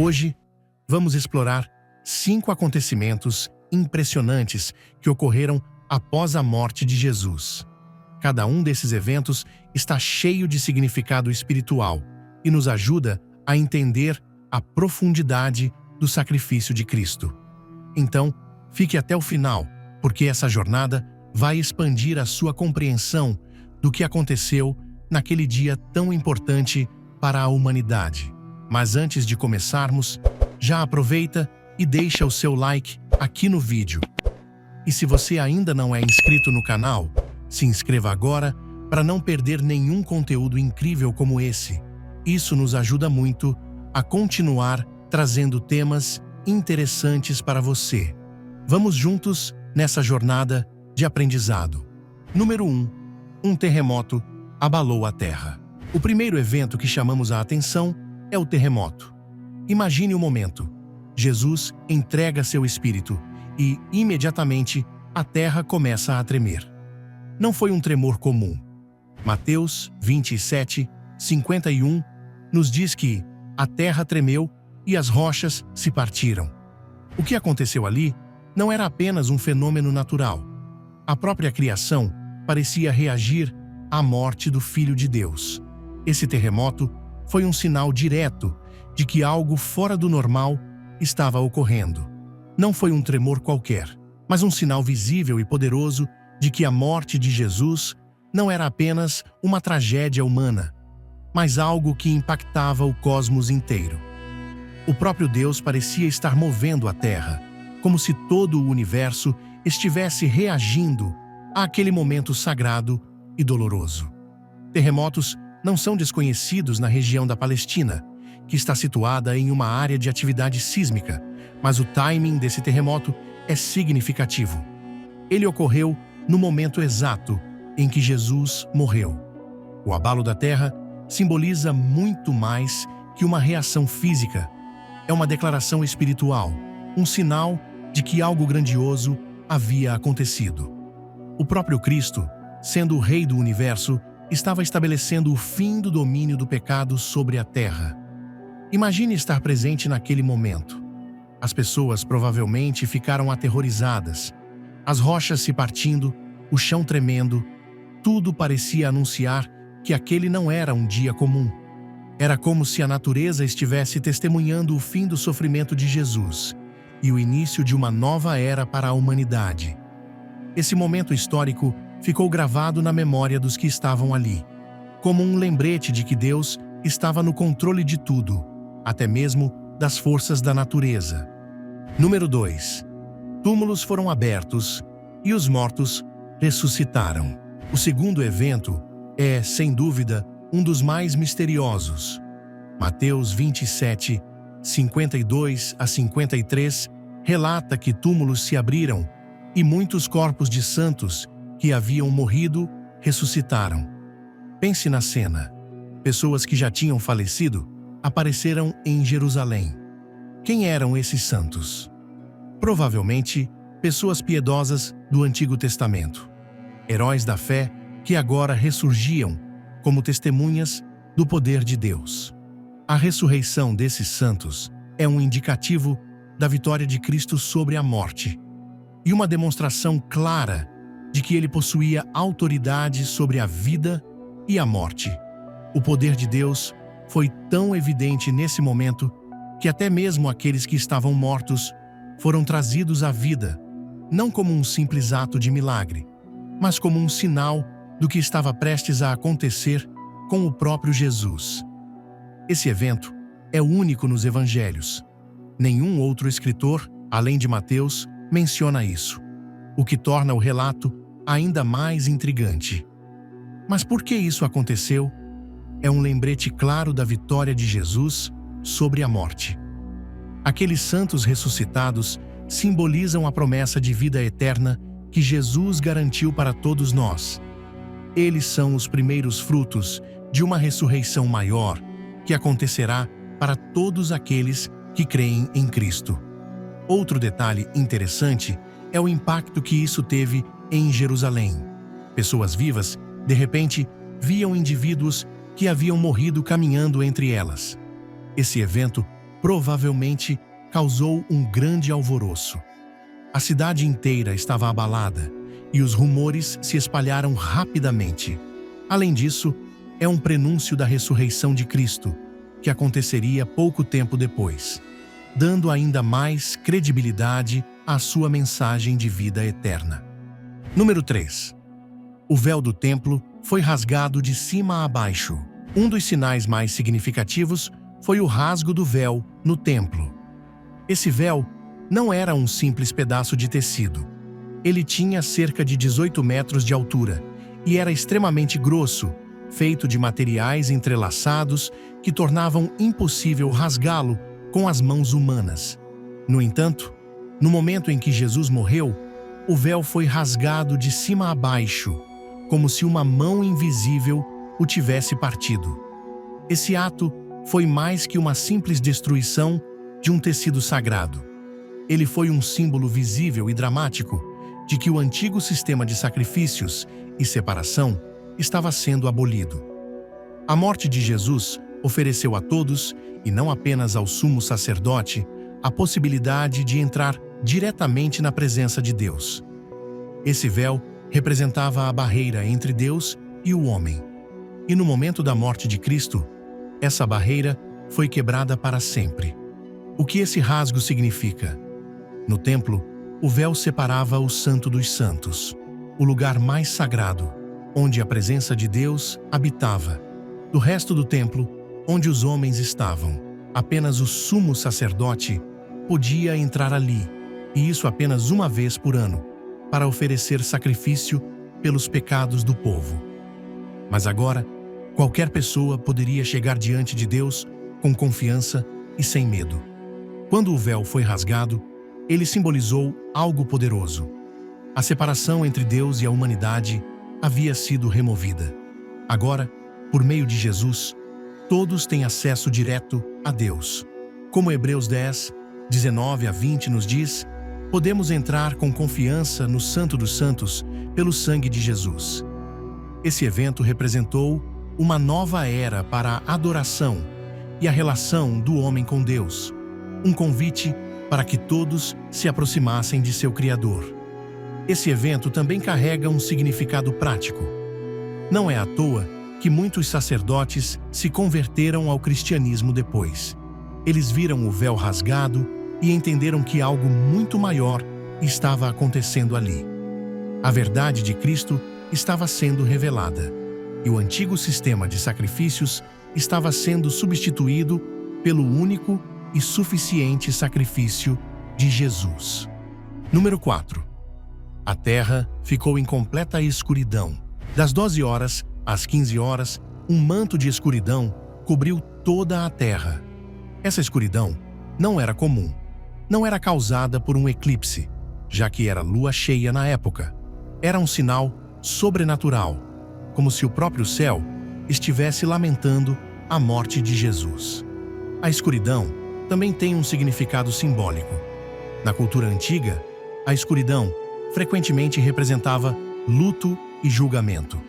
Hoje, vamos explorar 5 acontecimentos impressionantes que ocorreram após a morte de Jesus. Cada um desses eventos está cheio de significado espiritual e nos ajuda a entender a profundidade do sacrifício de Cristo. Então, fique até o final, porque essa jornada vai expandir a sua compreensão do que aconteceu naquele dia tão importante para a humanidade. Mas antes de começarmos, já aproveita e deixa o seu like aqui no vídeo. E se você ainda não é inscrito no canal, se inscreva agora para não perder nenhum conteúdo incrível como esse. Isso nos ajuda muito a continuar trazendo temas interessantes para você. Vamos juntos nessa jornada de aprendizado. Número 1. Um terremoto abalou a Terra. O primeiro evento que chamamos a atenção é o terremoto. Imagine o momento. Jesus entrega seu espírito e, imediatamente, a Terra começa a tremer. Não foi um tremor comum. Mateus 27, 51 nos diz que a terra tremeu e as rochas se partiram. O que aconteceu ali não era apenas um fenômeno natural. A própria criação parecia reagir à morte do Filho de Deus. Esse terremoto foi um sinal direto de que algo fora do normal estava ocorrendo. Não foi um tremor qualquer, mas um sinal visível e poderoso de que a morte de Jesus não era apenas uma tragédia humana, mas algo que impactava o cosmos inteiro. O próprio Deus parecia estar movendo a Terra, como se todo o universo estivesse reagindo àquele momento sagrado e doloroso. Terremotos não são desconhecidos na região da Palestina, que está situada em uma área de atividade sísmica, mas o timing desse terremoto é significativo. Ele ocorreu no momento exato em que Jesus morreu. O abalo da Terra simboliza muito mais que uma reação física. É uma declaração espiritual, um sinal de que algo grandioso havia acontecido. O próprio Cristo, sendo o Rei do Universo, estava estabelecendo o fim do domínio do pecado sobre a Terra. Imagine estar presente naquele momento. As pessoas provavelmente ficaram aterrorizadas. As rochas se partindo, o chão tremendo, tudo parecia anunciar que aquele não era um dia comum. Era como se a natureza estivesse testemunhando o fim do sofrimento de Jesus e o início de uma nova era para a humanidade. Esse momento histórico ficou gravado na memória dos que estavam ali, como um lembrete de que Deus estava no controle de tudo, até mesmo das forças da natureza. Número 2. Túmulos foram abertos e os mortos ressuscitaram. O segundo evento é, sem dúvida, um dos mais misteriosos. Mateus 27, 52 a 53 relata que túmulos se abriram e muitos corpos de santos que haviam morrido ressuscitaram. Pense na cena. Pessoas que já tinham falecido apareceram em Jerusalém. Quem eram esses santos? Provavelmente, pessoas piedosas do Antigo Testamento. Heróis da fé que agora ressurgiam como testemunhas do poder de Deus. A ressurreição desses santos é um indicativo da vitória de Cristo sobre a morte e uma demonstração clara de que ele possuía autoridade sobre a vida e a morte. O poder de Deus foi tão evidente nesse momento que até mesmo aqueles que estavam mortos foram trazidos à vida, não como um simples ato de milagre, mas como um sinal do que estava prestes a acontecer com o próprio Jesus. Esse evento é único nos evangelhos. Nenhum outro escritor, além de Mateus, menciona isso, o que torna o relato ainda mais intrigante. Mas por que isso aconteceu? É um lembrete claro da vitória de Jesus sobre a morte. Aqueles santos ressuscitados simbolizam a promessa de vida eterna que Jesus garantiu para todos nós. Eles são os primeiros frutos de uma ressurreição maior que acontecerá para todos aqueles que creem em Cristo. Outro detalhe interessante é o impacto que isso teve em Jerusalém. Pessoas vivas, de repente, viam indivíduos que haviam morrido caminhando entre elas. Esse evento provavelmente causou um grande alvoroço. A cidade inteira estava abalada e os rumores se espalharam rapidamente. Além disso, é um prenúncio da ressurreição de Cristo, que aconteceria pouco tempo depois, dando ainda mais credibilidade à sua mensagem de vida eterna. Número 3. O véu do templo foi rasgado de cima a baixo. Um dos sinais mais significativos foi o rasgo do véu no templo. Esse véu não era um simples pedaço de tecido. Ele tinha cerca de 18 metros de altura e era extremamente grosso, feito de materiais entrelaçados que tornavam impossível rasgá-lo com as mãos humanas. No entanto, no momento em que Jesus morreu, o véu foi rasgado de cima a baixo, como se uma mão invisível o tivesse partido. Esse ato foi mais que uma simples destruição de um tecido sagrado. Ele foi um símbolo visível e dramático de que o antigo sistema de sacrifícios e separação estava sendo abolido. A morte de Jesus ofereceu a todos, e não apenas ao sumo sacerdote, a possibilidade de entrar diretamente na presença de Deus. Esse véu representava a barreira entre Deus e o homem. E no momento da morte de Cristo, essa barreira foi quebrada para sempre. O que esse rasgo significa? No templo, o véu separava o Santo dos Santos, o lugar mais sagrado, onde a presença de Deus habitava, do resto do templo, onde os homens estavam. Apenas o sumo sacerdote podia entrar ali, e isso apenas uma vez por ano, para oferecer sacrifício pelos pecados do povo. Mas agora, qualquer pessoa poderia chegar diante de Deus com confiança e sem medo. Quando o véu foi rasgado, ele simbolizou algo poderoso. A separação entre Deus e a humanidade havia sido removida. Agora, por meio de Jesus, todos têm acesso direto a Deus. Como Hebreus 10, 19 a 20 nos diz, podemos entrar com confiança no Santo dos Santos pelo sangue de Jesus. Esse evento representou uma nova era para a adoração e a relação do homem com Deus, um convite para que todos se aproximassem de seu Criador. Esse evento também carrega um significado prático. Não é à toa que muitos sacerdotes se converteram ao cristianismo depois. Eles viram o véu rasgado e entenderam que algo muito maior estava acontecendo ali. A verdade de Cristo estava sendo revelada, e o antigo sistema de sacrifícios estava sendo substituído pelo único e suficiente sacrifício de Jesus. Número 4. A terra ficou em completa escuridão. Das 12 horas às 15 horas, um manto de escuridão cobriu toda a terra. Essa escuridão não era comum. Não era causada por um eclipse, já que era lua cheia na época. Era um sinal sobrenatural, como se o próprio céu estivesse lamentando a morte de Jesus. A escuridão também tem um significado simbólico. Na cultura antiga, a escuridão frequentemente representava luto e julgamento.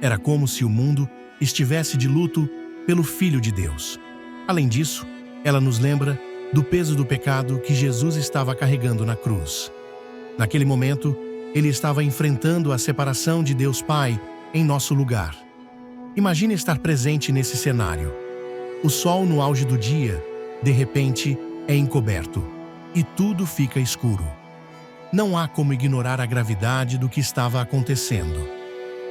Era como se o mundo estivesse de luto pelo Filho de Deus. Além disso, ela nos lembra do peso do pecado que Jesus estava carregando na cruz. Naquele momento, ele estava enfrentando a separação de Deus Pai em nosso lugar. Imagine estar presente nesse cenário. O sol no auge do dia, de repente, é encoberto e tudo fica escuro. Não há como ignorar a gravidade do que estava acontecendo.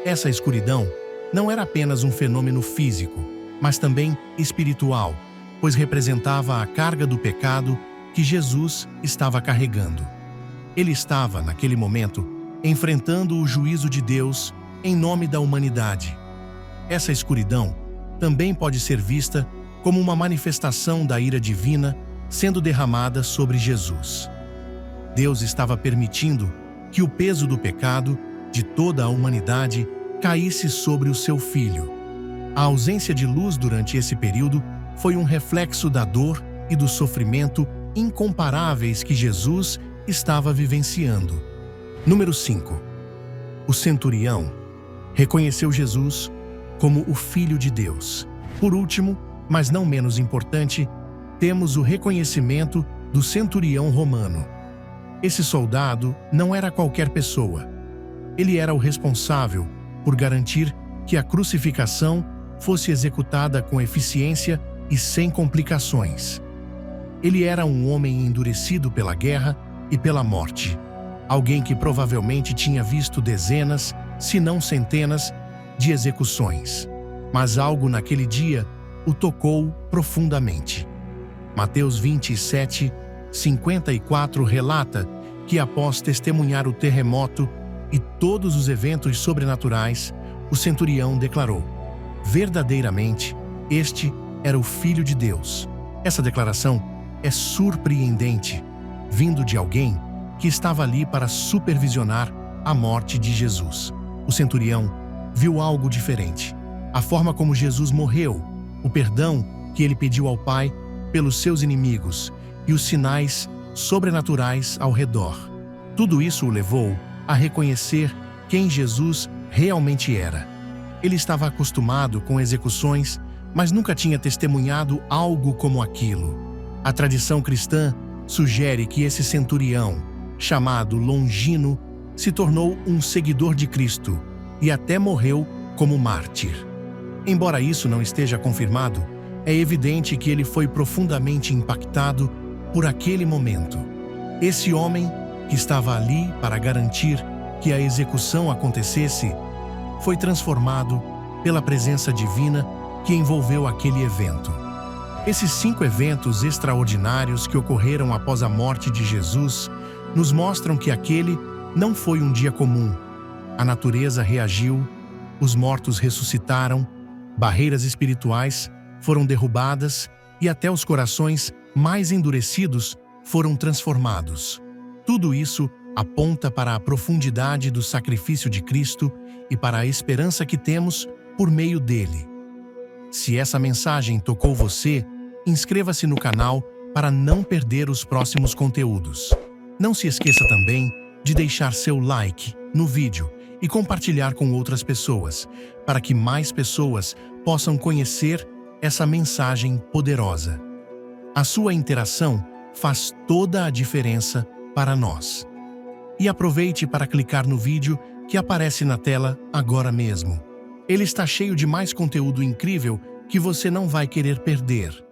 Essa escuridão não era apenas um fenômeno físico, mas também espiritual, pois representava a carga do pecado que Jesus estava carregando. Ele estava, naquele momento, enfrentando o juízo de Deus em nome da humanidade. Essa escuridão também pode ser vista como uma manifestação da ira divina sendo derramada sobre Jesus. Deus estava permitindo que o peso do pecado de toda a humanidade caísse sobre o seu Filho. A ausência de luz durante esse período foi um reflexo da dor e do sofrimento incomparáveis que Jesus estava vivenciando. Número 5. O centurião reconheceu Jesus como o Filho de Deus. Por último, mas não menos importante, temos o reconhecimento do centurião romano. Esse soldado não era qualquer pessoa. Ele era o responsável por garantir que a crucificação fosse executada com eficiência e sem complicações. Ele era um homem endurecido pela guerra e pela morte. Alguém que provavelmente tinha visto dezenas, se não centenas, de execuções. Mas algo naquele dia o tocou profundamente. Mateus 27, 54 relata que após testemunhar o terremoto e todos os eventos sobrenaturais, o centurião declarou: verdadeiramente, este era o Filho de Deus. Essa declaração é surpreendente, vindo de alguém que estava ali para supervisionar a morte de Jesus. O centurião viu algo diferente. A forma como Jesus morreu, o perdão que ele pediu ao Pai pelos seus inimigos e os sinais sobrenaturais ao redor. Tudo isso o levou a reconhecer quem Jesus realmente era. Ele estava acostumado com execuções, mas nunca tinha testemunhado algo como aquilo. A tradição cristã sugere que esse centurião, chamado Longino, se tornou um seguidor de Cristo e até morreu como mártir. Embora isso não esteja confirmado, é evidente que ele foi profundamente impactado por aquele momento. Esse homem, que estava ali para garantir que a execução acontecesse, foi transformado pela presença divina que envolveu aquele evento. Esses 5 eventos extraordinários que ocorreram após a morte de Jesus nos mostram que aquele não foi um dia comum. A natureza reagiu, os mortos ressuscitaram, barreiras espirituais foram derrubadas e até os corações mais endurecidos foram transformados. Tudo isso aponta para a profundidade do sacrifício de Cristo e para a esperança que temos por meio dele. Se essa mensagem tocou você, inscreva-se no canal para não perder os próximos conteúdos. Não se esqueça também de deixar seu like no vídeo e compartilhar com outras pessoas, para que mais pessoas possam conhecer essa mensagem poderosa. A sua interação faz toda a diferença para nós. E aproveite para clicar no vídeo que aparece na tela agora mesmo. Ele está cheio de mais conteúdo incrível que você não vai querer perder.